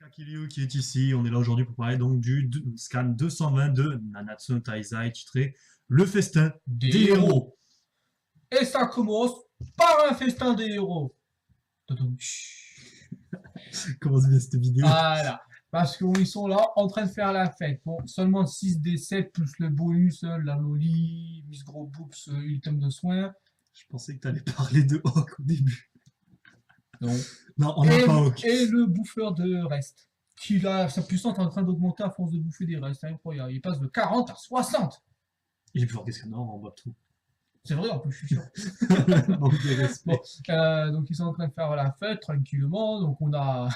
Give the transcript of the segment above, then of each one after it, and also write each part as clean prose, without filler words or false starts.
Kakiryu qui est ici. On est là aujourd'hui pour parler donc du scan 220 de Nanatsu no Taizai titré Le festin des Des héros. héros. Et ça commence par un festin des héros. Tadam. Comment se met cette vidéo? Voilà. Parce qu'ils sont là en train de faire la fête. Bon, seulement 6 des 7 plus le bonus, la Loli, Miss Gros Boops, item de soins. Je pensais que tu allais parler de Hawk au début. Non. Non, on n'a Et, pas Hawk. et le bouffeur de reste. Qui là, sa puissance est en train d'augmenter à force de bouffer des restes. C'est incroyable. Il passe de 40 à 60. Il est plus fort que Scanor en bas de tout. C'est vrai, en plus, je suis sûr. Manque de respect. Bon, donc ils sont en train de faire la fête tranquillement. Donc on a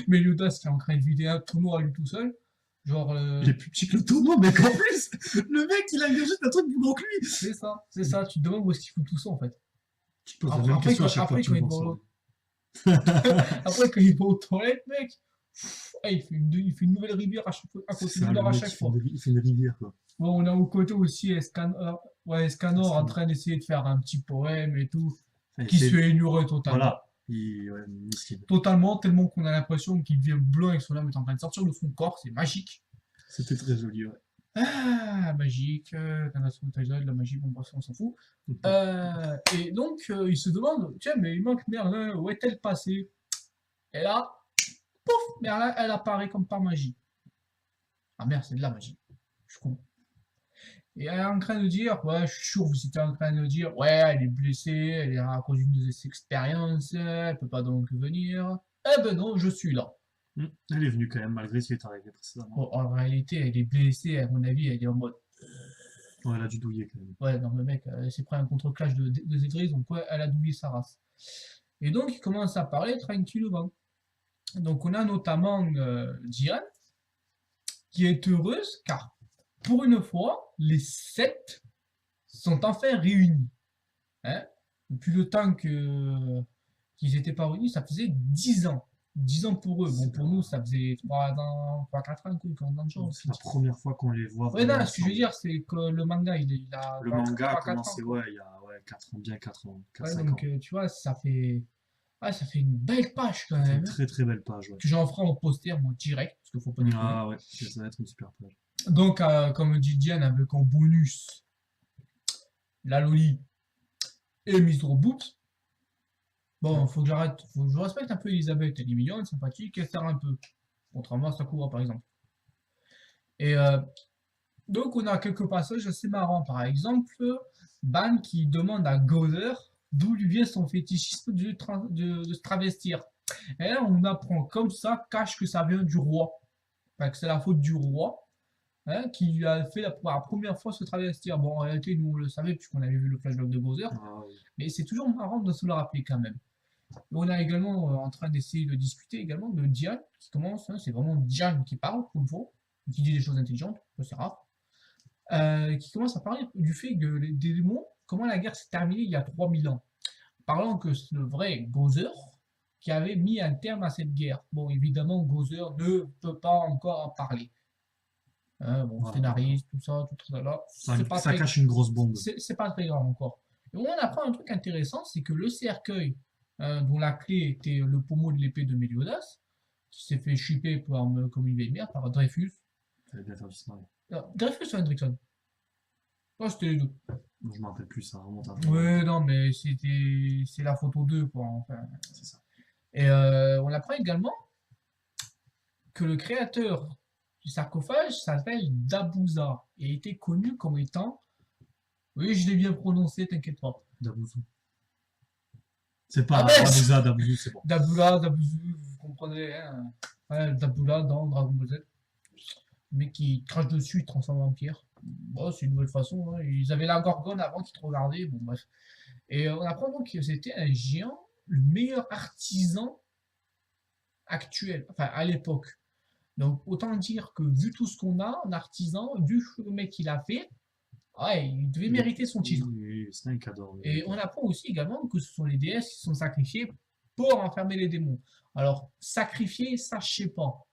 Meliodas qui est en train de vider un tournoi à lui tout seul. Genre, Il est plus petit que le tonneau, mec, en plus. Le mec, il a juste un truc plus grand que lui. c'est ça. Tu te demandes où est-ce qu'il fout tout ça en fait. Tu te poses la même question à chaque Après, fois que tu quand le il vois va ensemble. après, quand il va aux toilettes, mec, il fait une nouvelle rivière à côté C'est du ça, le nord à mec, chaque fois. il fait une rivière, quoi. Bon, on a au côté aussi Escanor en Escanor. train d'essayer de faire un petit poème et tout, Enfin, qui se fait ignorer totalement. Voilà. Ouais, miskin. Totalement, tellement qu'on a l'impression qu'il devient blanc et que son âme est en train de sortir de son corps, c'est magique. C'était très joli, ouais. Ah, magique, Nanatsu no Taizai, de la magie, bon, bref, on s'en fout. Et donc, il se demande, tiens, mais il manque Merlin, où est-elle passée? Et là, pouf, Merlin, elle apparaît comme par magie. Ah merde, c'est de la magie. Je suis con. Et elle est en train de dire, ouais, je suis sûr, vous étiez en train de dire, ouais, elle est blessée, elle est à cause d'une de ses expériences, elle peut pas donc venir. Eh ben non, je suis là. Elle est venue quand même, malgré ce qui est arrivé précédemment. Bon, en réalité, elle est blessée, à mon avis, elle est en mode, Ouais, elle a dû douiller quand même. ouais, non, mais mec, elle s'est pris un contre-clash de Zedris, donc ouais, elle a douillé sa race. Et donc, il commence à parler tranquillement. Donc, on a notamment Diane, qui est heureuse, car pour une fois, les 7 sont enfin réunis. Hein. Depuis le temps qu'ils n'étaient pas réunis, ça faisait 10 ans. 10 ans pour eux. Bon, pour nous, ça faisait 3 ans, 3-4 ans, quoi, ans de chance. C'est la première fois qu'on les voit Ouais, non, vraiment ce que je veux dire, c'est que le manga, il a le 3, manga a 4 commencé, ans. ouais, il y a 4 ans, bien 4 ans, 4, Ouais, 5 donc, ans. tu vois, ça fait une belle page quand C'est une même. très très belle page, ouais. Que j'en ferai en poster, moi, direct, parce qu'il faut pas déconner. Ah ouais, ça va être une super page. Donc, comme dit Diane, avec en bonus la Loli et Mr. Boops. Bon, faut que j'arrête, faut que je respecte un peu Elisabeth. Elle est mignonne, sympathique, elle sert un peu. Contrairement à Sakura, par exemple. Et donc, on a quelques passages assez marrants. Par exemple, Ban qui demande à Gozer d'où lui vient son fétichisme de se travestir. Et là, on apprend comme ça, cache que ça vient du roi. Enfin, que c'est la faute du roi. Hein, qui lui a fait pour la première fois se travestir. Bon, en réalité, nous on le savait puisqu'on avait vu le flashback de Gozer, Ah, oui. mais c'est toujours marrant de se le rappeler quand même. Et on a également en train d'essayer de discuter également de Diane qui commence, hein, c'est vraiment Diane qui parle pour une fois, qui dit des choses intelligentes, c'est rare, qui commence à parler du fait que des démons, comment la guerre s'est terminée il y a 3000 ans, parlant que c'est le vrai Gozer qui avait mis un terme à cette guerre. Bon, évidemment, Gozer ne peut pas encore en parler. Bon, Voilà. scénariste, tout ça, là. Ça cache une grosse bombe. C'est pas très grave encore. Et on apprend un truc intéressant, c'est que le cercueil, dont la clé était le pommeau de l'épée de Meliodas, qui s'est fait chipper comme une vieille merde par Dreyfus. Ça va bien faire du scénario. Dreyfus ou Hendrickson? Oh, c'était les deux. Je me rappelle plus, ça remonte à Ouais, non, mais c'est la photo 2, quoi. Enfin. C'est ça. Et on apprend également que le créateur du sarcophage s'appelle Dabuza et était connu comme étant. Oui, je l'ai bien prononcé, t'inquiète pas. Dabouzou. C'est pas Ah, Dabouzou, c'est bon. Dabuzu, vous comprenez, hein. Ouais, Dabula dans Dragon Ball Z. Le mec qui crache dessus, il transforme en pierre. Bon, c'est une nouvelle façon. Hein. Ils avaient la Gorgone avant qui te regardait. Bon, bref. Et on apprend donc que c'était un géant, le meilleur artisan actuel, enfin à l'époque. Donc autant dire que vu tout ce qu'on a en artisan, vu le mec qu'il a fait, ouais, il devait mériter son titre. Oui, Snake adore. Et on apprend aussi également que ce sont les déesses qui sont sacrifiées pour enfermer les démons. Alors, sacrifier, ça je sais pas.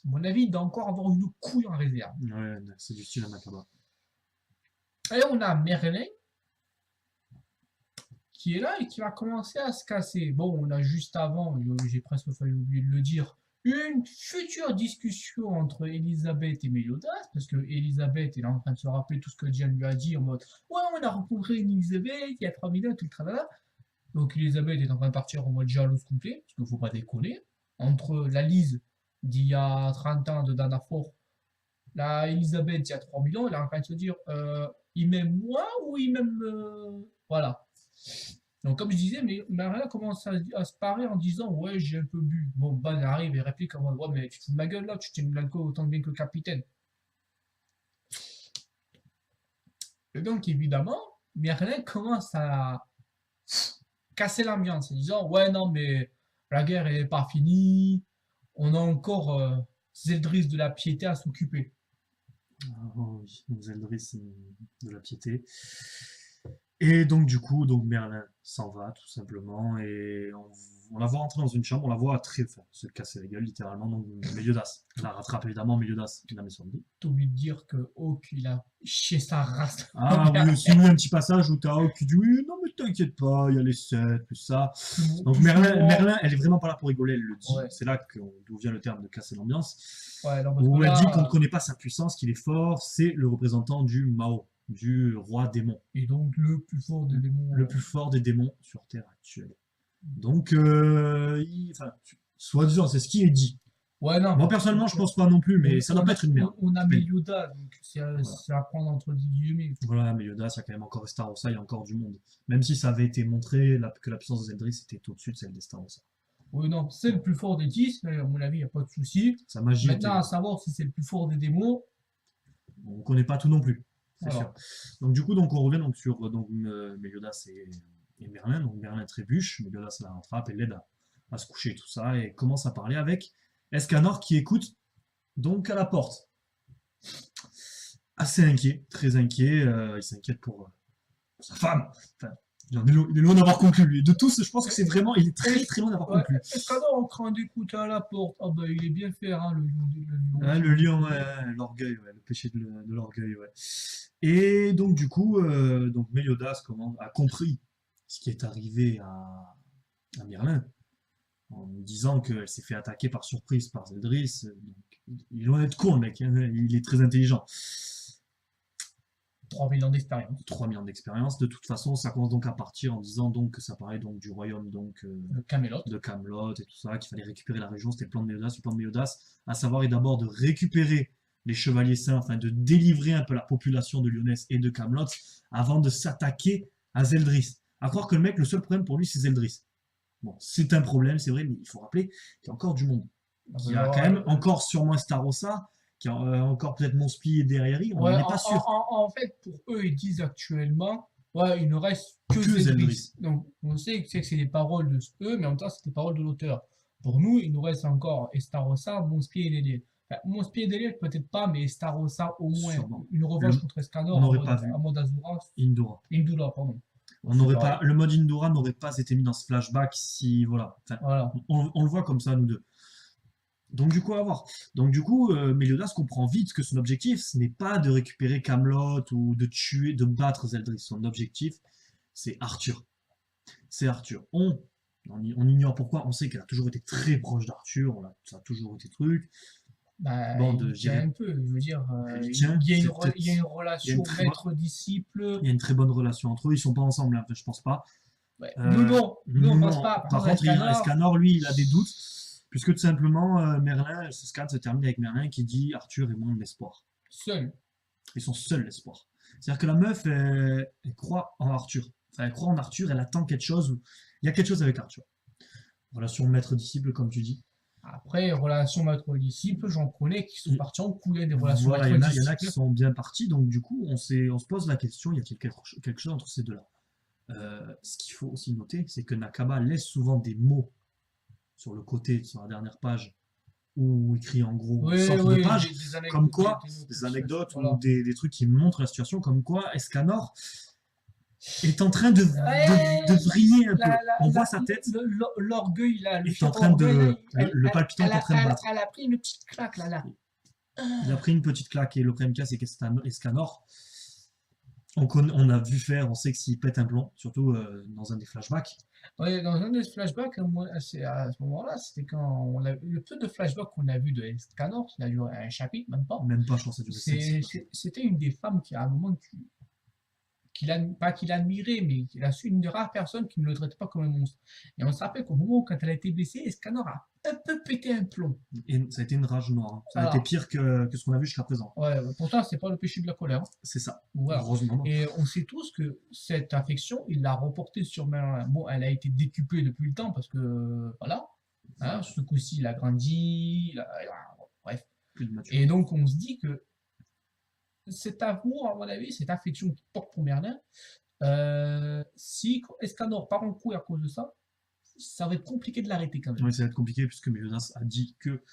À mon avis, il doit encore avoir une couille en réserve. Ouais, c'est du style Nakaba. Et on a Merlin qui est là et qui va commencer à se casser. Bon, on a juste avant, j'ai presque failli oublier de le dire, une future discussion entre Elisabeth et Méliodas, parce que Elisabeth est là en train de se rappeler tout ce que Diane lui a dit en mode ouais, on a rencontré une Elisabeth il y a 3000 ans, tout le tralala. Donc Elisabeth est en train de partir en mode jalouse complet, parce qu'il ne faut pas déconner. Entre la Lise d'il y a 30 ans de Danafor, la Elisabeth il y a 3000 ans, elle est en train de se dire il m'aime moi ou il m'aime. Voilà. Donc, comme je disais, mais Maria commence à se parer en disant ouais, j'ai un peu bu. Bon, Ban arrive et réplique en mode ouais, mais tu te fous de ma gueule là, tu tiens de l'alcool autant bien que le capitaine. Et donc, évidemment, Merlin commence à casser l'ambiance en disant ouais, non, mais la guerre elle n'est pas finie, on a encore Zeldris de la piété à s'occuper. Oh oui, Zeldris de la piété. Et donc du coup, donc Merlin s'en va tout simplement et on la voit rentrer dans une chambre, on la voit se casser la gueule littéralement. Donc Méliodas, elle la rattrape évidemment, Méliodas qui la met sur le lit. T'oublies de dire que Hawk il a chié sa race. Ah oui, aussi oui, un petit passage où t'as Hawk qui dit oui, non mais t'inquiète pas, il y a les 7, tout ça. Donc Merlin, elle est vraiment pas là pour rigoler, elle le dit. Ouais. C'est là d'où vient le terme de casser l'ambiance. Ouais, alors, Où elle dit qu'on ne connaît pas sa puissance, qu'il est fort, c'est le représentant du Mao, du roi démon. Et donc le plus fort des démons. Le plus fort des démons sur Terre actuelle. Donc, soi-disant, c'est ce qui est dit. Ouais, non. Moi, personnellement, je pense pas non plus, mais ça doit pas être une merde. On a Méliodas, donc c'est à prendre entre guillemets. Voilà, Méliodas, il y a quand même encore Estarossa, il y a encore du monde. Même si ça avait été montré que la puissance de Zeldris était au-dessus de celle d'Estarossa. Oui, non, c'est le plus fort des 10, à mon avis, il n'y a pas de souci. Sa magie Maintenant, à savoir si c'est le plus fort des démons. On ne connaît pas tout non plus, c'est Voilà. sûr. Donc, du coup, on revient sur Méliodas et Merlin. Donc, Merlin trébuche, Méliodas la rattrape et l'aide à se coucher et tout ça, et commence à parler avec Escanor qui écoute donc à la porte. Assez inquiet, très inquiet, il s'inquiète pour sa femme. Enfin, il est loin d'avoir conclu. Et de tous, je pense que c'est vraiment, il est très très loin d'avoir conclu. Escanor en train d'écouter à la porte. Ah bah il est bien fait, hein, le lion. Ah, le lion, ouais, l'orgueil, ouais, le péché de l'orgueil, ouais. Et donc du coup, donc Méliodas a compris ce qui est arrivé à Merlin, en disant qu'elle s'est fait attaquer par surprise par Zeldris. Donc, il est loin d'être con, le mec, hein, il est très intelligent. 3000 ans d'expérience. 3000 ans d'expérience. De toute façon, ça commence donc à partir en disant donc que ça parlait donc du royaume donc de Camelot et tout ça, qu'il fallait récupérer la région. C'était le plan de Méliodas. Le plan de Méliodas, à savoir, est d'abord de récupérer les chevaliers saints, afin de délivrer un peu la population de Lyonesse et de Camelot, avant de s'attaquer à Zeldris. À croire que le mec, le seul problème pour lui, c'est Zeldris. Bon, c'est un problème, c'est vrai, mais il faut rappeler qu'il y a encore du monde. Il y a quand même encore sûrement Estarossa, qui a encore peut-être Monspli derrière lui, on n'est pas sûr. En fait, pour eux, ils disent actuellement, ouais, il ne reste que Zeldris. Donc, on sait que c'est des paroles de eux, mais en même temps, c'est des paroles de l'auteur. Pour nous, il nous reste encore Estarossa, Monspli et Déliel. Enfin, Monspli et Déliel, peut-être pas, mais Estarossa au moins. Sûrement. Une revanche contre Escanor en mode Azura. Indura, pardon. Le mode Indura n'aurait pas été mis dans ce flashback si, voilà. Enfin, voilà. On le voit comme ça, nous deux. Donc du coup, à voir. Donc du coup, Méliodas comprend vite que son objectif, ce n'est pas de récupérer Camelot ou de tuer, de battre Zeldris. Son objectif, c'est Arthur. C'est Arthur. On ignore pourquoi. On sait qu'elle a toujours été très proche d'Arthur. Ça a toujours été truc. Bah, bon, il y a un peu, je veux dire, il y a une relation maître-disciple. Il y a une très bonne relation entre eux. Ils sont pas ensemble, hein, je pense pas. Ouais. Non, on pense pas. Par contre, Escanor, lui, il a des doutes. Puisque tout simplement, Merlin, ce scan se termine avec Merlin qui dit Arthur est mon espoir. Seul. Ils sont seuls l'espoir. C'est-à-dire que la meuf, elle croit en Arthur. Enfin, elle croit en Arthur, elle attend quelque chose. Il y a quelque chose avec Arthur. Relation maître-disciple, comme tu dis. Après, relation maître-disciple, j'en connais qui sont partis en couler des relations maître-disciple. Il y en a qui sont bien partis, donc du coup, on se pose la question, il y a quelque chose entre ces deux-là. Ce qu'il faut aussi noter, c'est que Nakaba laisse souvent des mots sur le côté, sur la dernière page, où écrit en gros centre de page, comme quoi, des anecdotes ou des trucs qui montrent la situation, comme quoi Escanor est en train de briller un peu. On voit sa tête. L'orgueil, là, est en train de. Le palpitant est en train de battre. Elle a pris une petite claque, là. Il a pris une petite claque, et le problème, c'est qu'Escanor, On a vu faire, on sait que s'il pète un plomb, surtout dans un des flashbacks. Ouais, dans un des flashbacks, moi, c'est à ce moment-là, c'était quand le peu de flashbacks qu'on a vu de Escanor, il a duré un chapitre, même pas. Même pas, je pense, que ça a duré 5-6 pages. C'était une des femmes qui, à un moment, pas qu'il admirait, mais qu'il a su une des rares personnes qui ne le traitait pas comme un monstre. Et on se rappelle qu'au moment où, quand elle a été blessée, Escanor a un peu pété un plomb. Et ça a été une rage noire, hein. Ça a Voilà. été pire que ce qu'on a vu jusqu'à présent. Ouais, pourtant, c'est pas le péché de la colère. C'est ça. Voilà. Heureusement. Non. Et on sait tous que cette affection, il l'a reportée sur Merlin. Bon, elle a été décuplée depuis le temps parce que, voilà, hein, ce coup-ci, il a grandi, bref. Plus de maturité. Et donc, on se dit que cet amour, à mon avis, cette affection qu'il porte pour Merlin, si Escanor part en couille à cause de ça, ça va être compliqué de l'arrêter quand même. Oui, ça va être compliqué puisque Meliodas a dit que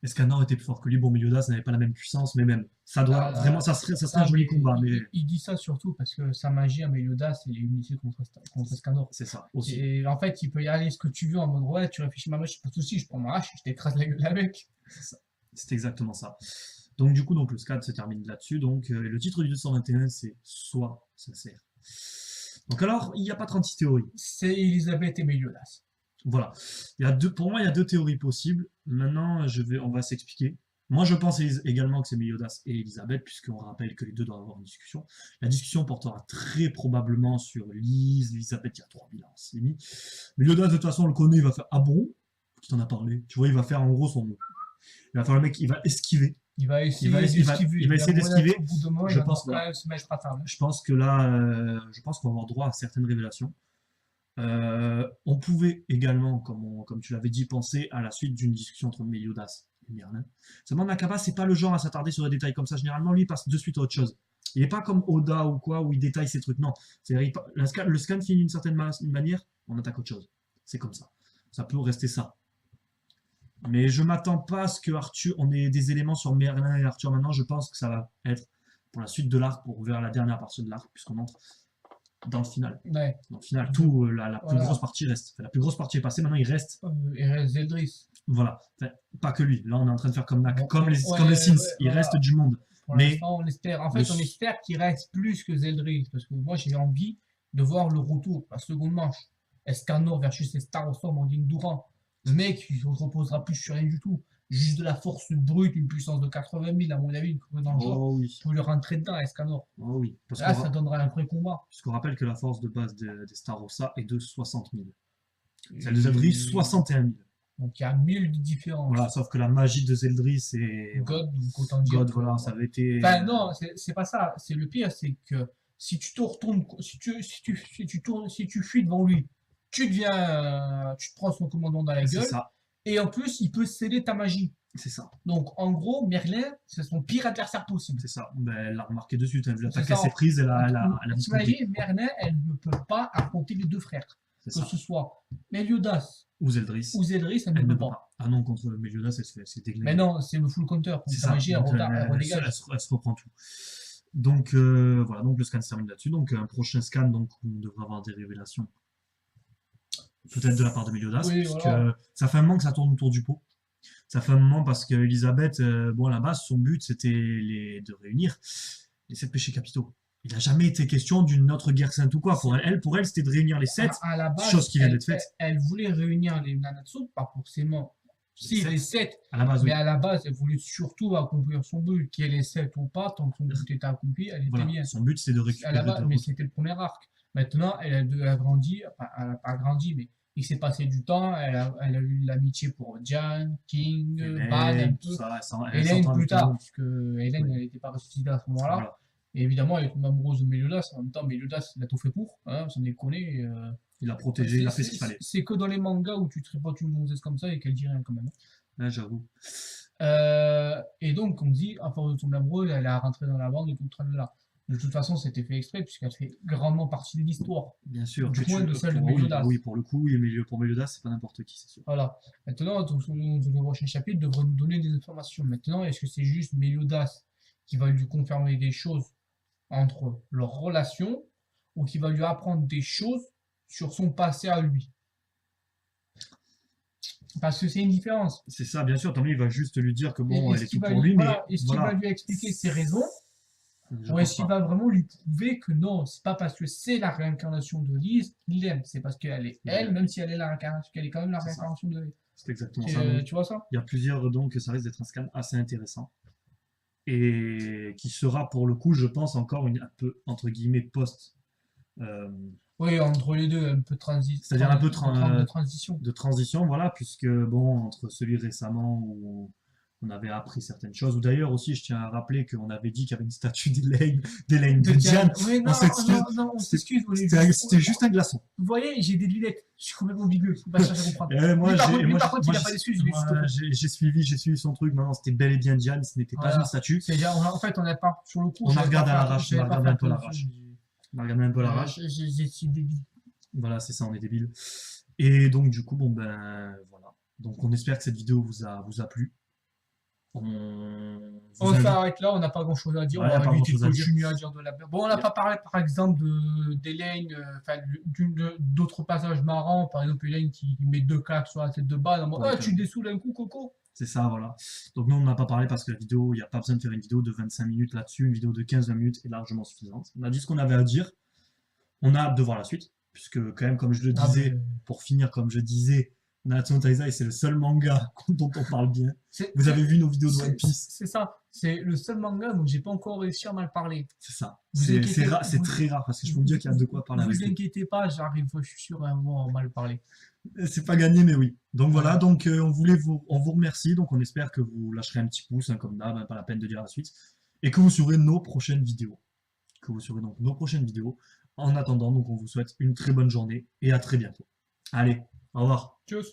Escanor était plus fort que lui. Bon, Meliodas n'avait pas la même puissance, mais même, ça doit vraiment, ça serait un joli combat. Il dit ça surtout parce que sa magie à Meliodas, elle est unifiée contre Escanor. C'est ça, aussi. Et en fait, il peut y aller ce que tu veux en mode ouais, tu réfléchis ma magie, pas de soucis, je prends ma hache, je t'écrase la gueule avec. C'est ça. C'est exactement ça. Donc, du coup, donc, le SCAD se termine là-dessus. Donc, le titre du 221, c'est Sois sincère. Donc, alors, il n'y a pas 36 théories. C'est Elisabeth et Meliodas. Voilà. Pour moi, il y a 2 théories possibles. Maintenant, on va s'expliquer. Moi, je pense également que c'est Meliodas et Elisabeth, puisqu'on rappelle que les deux doivent avoir une discussion. La discussion portera très probablement sur Lise. Elisabeth, il y a 3000 ans, c'est mis. Meliodas, de toute façon, on le connaît, il va faire ah bon? Qui t'en a parlé? Tu vois, il va faire en gros son. Il va faire le mec, il va esquiver. Il va essayer d'esquiver. Je pense que là, je pense qu'on va avoir droit à certaines révélations. On pouvait également, comme tu l'avais dit, penser à la suite d'une discussion entre Meliodas et Merlin. Seulement, Nakaba, c'est pas le genre à s'attarder sur des détails comme ça. Généralement, lui, il passe de suite à autre chose. Il n'est pas comme Oda ou quoi, où il détaille ses trucs. Non. Le scan finit d'une certaine manière, on attaque autre chose. C'est comme ça. Ça peut rester ça. Mais je m'attends pas à ce que Arthur, on ait des éléments sur Merlin et Arthur maintenant. Je pense que ça va être pour la suite de l'arc, pour vers la dernière partie de l'arc, puisqu'on entre dans le final. Ouais. Dans le final, la plus grosse partie reste. Enfin, la plus grosse partie est passée, maintenant il reste. Zeldris. Voilà. Enfin, pas que lui. Là, on est en train de faire comme Nak, comme les Sims. Il reste du monde. Mais on espère. En fait, on espère qu'il reste plus que Zeldris, parce que moi, j'ai envie de voir le retour, la seconde manche. Escanor versus Star Storm en Duran. Le mec, il ne reposera plus sur rien du tout. Juste de la force brute, une puissance de 80 000, à mon avis, dans le genre, oui. pour lui rentrer dedans à Escanor. Oh oui. Parce là, ça donnerait un vrai combat. Puisqu'on rappelle que la force de base des Starossa est de 60 000. Celle de Zeldris, 61 000. Donc il y a 1000 de différence. Voilà, sauf que la magie de Zeldris, c'est. God, donc autant dire. God, voilà, ça avait été. Enfin, non, c'est pas ça. C'est le pire, c'est que si tu te retournes, si tu fuis devant lui, tu te prends son commandant dans la gueule. Ça. Et en plus, il peut sceller ta magie. C'est ça. Donc, en gros, Merlin, c'est son pire adversaire possible. C'est ça. Ben, elle l'a remarqué de suite. Elle a attaqué ses prises. Elle a t'imagines, Merlin, elle ne peut pas affronter les deux frères. Que ce soit Meliodas ou Zeldris, elle ne peut pas. Ah non, contre Meliodas, c'est déglingué. Mais non, c'est le full counter. C'est ça. Magie, elle se reprend tout. Donc, voilà. Donc, le scan se termine là-dessus. Donc, un prochain scan, donc, on devrait avoir des révélations. Peut-être de la part de Meliodas, oui, puisque voilà. Ça fait un moment que ça tourne autour du pot. Ça fait un moment parce qu'Elisabeth, bon, à la base, son but, c'était de réunir les 7 péchés capitaux. Il n'a jamais été question d'une autre guerre sainte ou quoi. Pour elle, c'était de réunir les 7, chose qui vient d'être faite. Elle voulait réunir les Nanatsu, pas forcément. Si, les 7, à la base, mais à la base, elle voulait surtout accomplir son but. Qu'il y ait les 7 ou pas, tant que son but était accompli, elle était bien. Son but, c'est de récupérer. Mais c'était le premier arc. Maintenant, elle a grandi, enfin, elle n'a pas grandi, mais il s'est passé du temps, elle a eu l'amitié pour Jan, King, Ban, un peu. Hélène plus tard, puisque Hélène, elle n'était pas ressuscitée à ce moment-là. Voilà. Et évidemment, elle est amoureuse de Meliodas. En même temps, Meliodas, il a tout fait pour, hein, sans déconner. Il a protégé, il a fait ce qu'il fallait. C'est que dans les mangas où tu tripotes une gonzesse comme ça et qu'elle dit rien quand même. Là, j'avoue. Et donc, on dit, à force de tomber amoureux, elle a rentré dans la bande et tout le là. De toute façon, c'était fait exprès, puisqu'elle fait grandement partie de l'histoire. Bien sûr. Du moins de celle de Meliodas. Oui, pour le coup, pour Meliodas, c'est pas n'importe qui, c'est sûr. Voilà. Maintenant, le prochain chapitre devrait nous donner des informations. Maintenant, est-ce que c'est juste Meliodas qui va lui confirmer des choses entre leur relation, ou qui va lui apprendre des choses sur son passé à lui? Parce que c'est une différence. C'est ça, bien sûr. Tant mieux, il va juste lui dire que bon, elle est tout pour lui, mais est-ce qu'il va lui expliquer ses raisons? Je Ou pense est-ce qu'il pas. va vraiment lui prouver que non, c'est pas parce que c'est la réincarnation de Lise qu'il l'aime, c'est parce qu'elle est elle, même si elle est la réincarnation, qu'elle est quand même la C'est ça. réincarnation de Lise. C'est exactement ça. Donc, Tu vois ça? il y a plusieurs, donc ça risque d'être un scan assez intéressant. Et qui sera pour le coup, je pense, encore un peu, entre guillemets, post. euh, Oui, entre les deux, un peu C'est-à-dire un peu de transition. de transition, voilà, puisque bon, entre celui récemment où on avait appris certaines choses, ou d'ailleurs aussi, je tiens à rappeler qu'on avait dit qu'il y avait une statue d'Elaine De de Diane. Diane. Oui, On non, s'excuse, non, non, on c'était s'excuse. c'était juste un glaçon. Vous voyez, j'ai des lunettes. Je suis complètement bigueux. Faut pas chercher à comprendre. Et Lui, par contre, il a pas d'excuses. Il est juste con. j'ai suivi son truc. Non, non, c'était bel et bien Diane, ce n'était pas une Voilà. statue. C'est-à-dire, en fait, on n'a pas, sur le coup, On a regardé à l'arrache, on a j'avais pas regardé fait un peu à attention. l'arrache. On a regardé un peu à l'arrache. J'ai suis débile. Voilà, c'est ça, on est débile. Et donc, du coup, bon, ben, voilà. Donc, on espère que cette vidéo vous a plu. On On vous invite. s'arrête là, on n'a pas grand chose à dire. Ouais, On y a va pas éviter de grand-chose à dire. continuer à dire de la merde. Bon, on n'a Y a- pas parlé, par exemple, d'Elaine, enfin, d'autres passages marrants. Par exemple, Elaine qui met deux claques sur la tête de balle en mode, Ouais, ah, tu dessoules un coup, Coco. c'est ça, voilà. Donc, nous, on n'a pas parlé parce que la vidéo, il n'y a pas besoin de faire une vidéo de 25 minutes là-dessus. Une vidéo de 15-20 minutes est largement suffisante. On a dit ce qu'on avait à dire. On a hâte de voir la suite. Puisque, quand même, comme je le Ah, disais, pour finir, comme je disais, Natsu no Taizai, c'est le seul manga dont on parle bien. Vous avez vu nos vidéos de One Piece. C'est ça. C'est le seul manga où j'ai pas encore réussi à mal parler. C'est ça. Vous C'est inquiétez- c'est vous- très rare parce que je peux vous dire qu'il y a de quoi parler Ne avec vous lui. inquiétez pas, j'arrive, je suis sûr à un moment à mal parler. C'est pas gagné, mais oui. Donc voilà, Voilà. donc on vous remercie. Donc on espère que vous lâcherez un petit pouce, hein, comme d'hab, hein, pas la peine de dire la suite. Et que vous suivrez nos prochaines vidéos. Que vous suivrez donc nos prochaines vidéos. En attendant, donc on vous souhaite une très bonne journée et à très bientôt. Allez, au revoir. Tchuss.